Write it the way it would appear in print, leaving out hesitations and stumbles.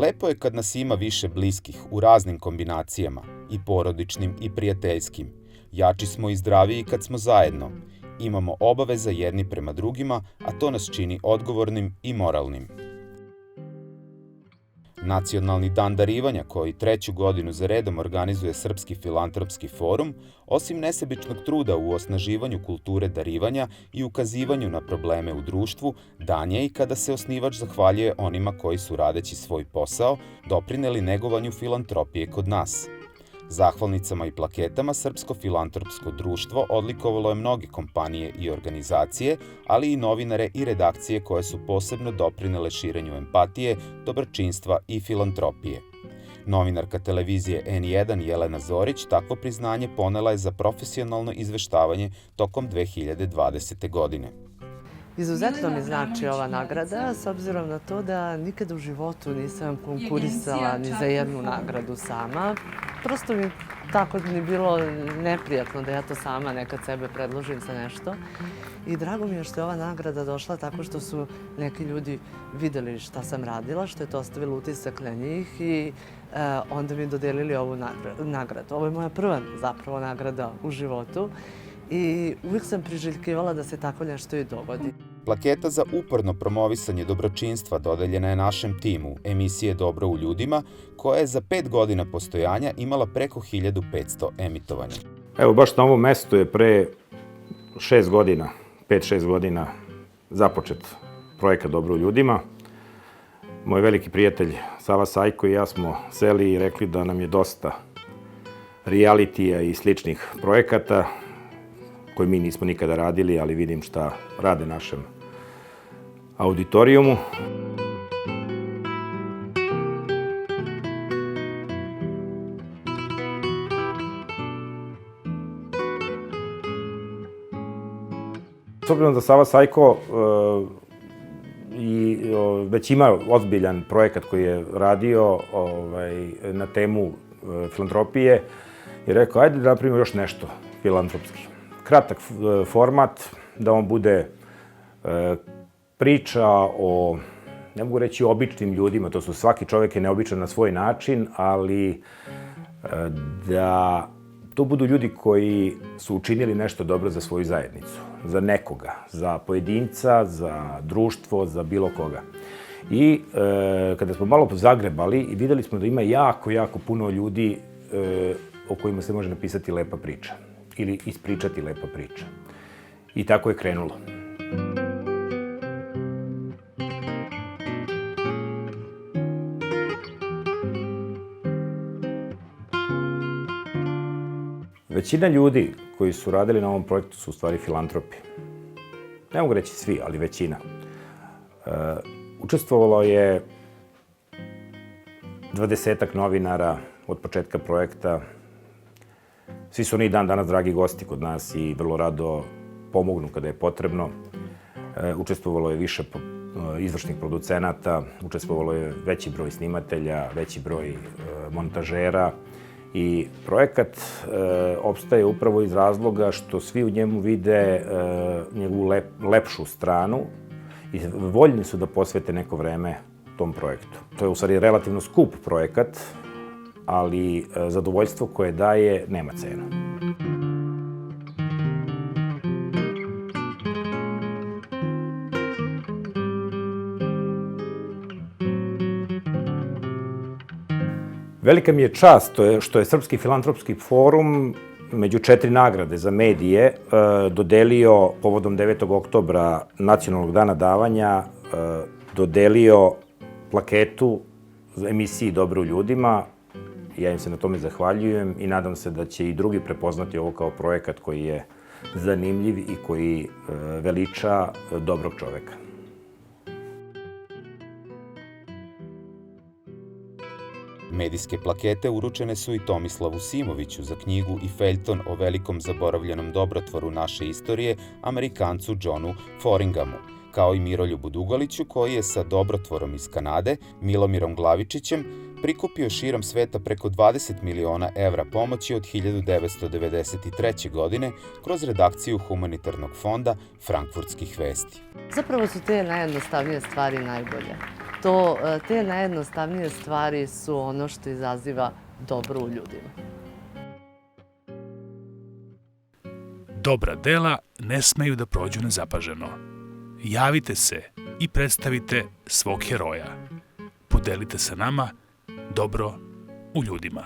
Lepo je kad nas ima više bliskih u raznim kombinacijama, i porodičnim i prijateljskim. Jači smo i zdraviji kad smo zajedno. Imamo obaveza jedni prema drugima, a to nas čini odgovornim i moralnim. Nacionalni dan darivanja, koji 3. godinu za redom organizuje Srpski filantropski forum, osim nesebičnog truda u osnaživanju kulture darivanja i ukazivanju na probleme u društvu, dan je i kada se osnivač zahvaljuje onima koji su, radeći svoj posao, doprineli negovanju filantropije kod nas. Zahvalnicama i plaketama Srpsko filantropsko društvo odlikovalo je mnoge kompanije i organizacije, ali i novinare i redakcije koje su posebno doprinele širenju empatije, dobročinstva i filantropije. Novinarka televizije N1 Jelena Zorić takvo priznanje ponela je za profesionalno izveštavanje tokom 2020. godine. Izuzetno mi znači ova nagrada, s obzirom na to da nikada u životu nisam konkurisala ni za jednu nagradu sama. Prosto mi tako mi bilo neprijatno da ja to sama nekad sebe predložim za nešto. I drago mi je što je ova nagrada došla tako što su neki ljudi videli šta sam radila, što je to ostavilo utisak na njih i onda mi dodelili ovu nagradu. Ovo je moja prva zapravo nagrada u životu. I uvijek sam priželjkivala da se tako nešto i dogodi. Plaketa za uporno promovisanje dobročinstva dodeljena je našem timu emisije Dobro u ljudima, koja je za 5 godina postojanja imala preko 1500 emitovanja. Evo, baš na ovom mestu je pre 6 godina, 5-6 godina započet projekat Dobro u ljudima. Moj veliki prijatelj Sava Sajko i ja smo seli i rekli da nam je dosta realitija i sličnih projekata koje mi nismo nikada radili, ali vidim šta rade našem auditorijumu. S obzirom da Sava Sajko već ima ozbiljan projekat koji je radio na temu filantropije i rekao, ajde da napravimo još nešto filantropski. Kratak format, da on bude priča o, ne mogu reći običnim ljudima, to su svaki čovjek je neobičan na svoj način, ali da to budu ljudi koji su učinili nešto dobro za svoju zajednicu, za nekoga, za pojedinca, za društvo, za bilo koga. I kada smo malo zagrebali, videli smo da ima jako, jako puno ljudi o kojima se može napisati lepa priča ili ispričati lepa priča. I tako je krenulo. Većina ljudi koji su radili na ovom projektu su u stvari filantropi. Ne mogu reći svi, ali većina. Učestvovalo je 20-ak novinara od početka projekta. Svi su oni dan danas dragi gosti kod nas i vrlo rado pomognu kada je potrebno. Učestvovalo je više izvršnih producenata, učestvovalo je veći broj snimatelja, veći broj montažera. I projekat opstaje upravo iz razloga što svi u njemu vide njegovu lepšu stranu i voljni su da posvete neko vreme tom projektu. To je u stvari relativno skup projekat, ali zadovoljstvo koje daje nema cenu. Velika mi je čast što je Srpski filantropski forum među 4 nagrade za medije dodelio povodom 9. oktobra Nacionalnog dana davanja, dodelio plaketu za emisiji Dobro u ljudima. Ja im se na tome zahvaljujem i nadam se da će i drugi prepoznati ovo kao projekat koji je zanimljiv i koji veliča dobrog čoveka. Medijske plakete uručene su i Tomislavu Simoviću za knjigu i feljton o velikom zaboravljenom dobrotvoru naše istorije, Amerikancu Johnu Foringamu, kao i Miroljubu Dugaliću koji je sa dobrotvorom iz Kanade, Milomirom Glavičićem, prikupio širom sveta preko 20 miliona evra pomoći od 1993. godine kroz redakciju humanitarnog fonda Frankfurtskih vesti. Zapravo su te najjednostavnije stvari najbolje. Te najjednostavnije stvari su ono što izaziva dobro u ljudima. Dobra dela ne smeju da prođu nezapaženo. Javite se i predstavite svog heroja. Podelite sa nama dobro u ljudima.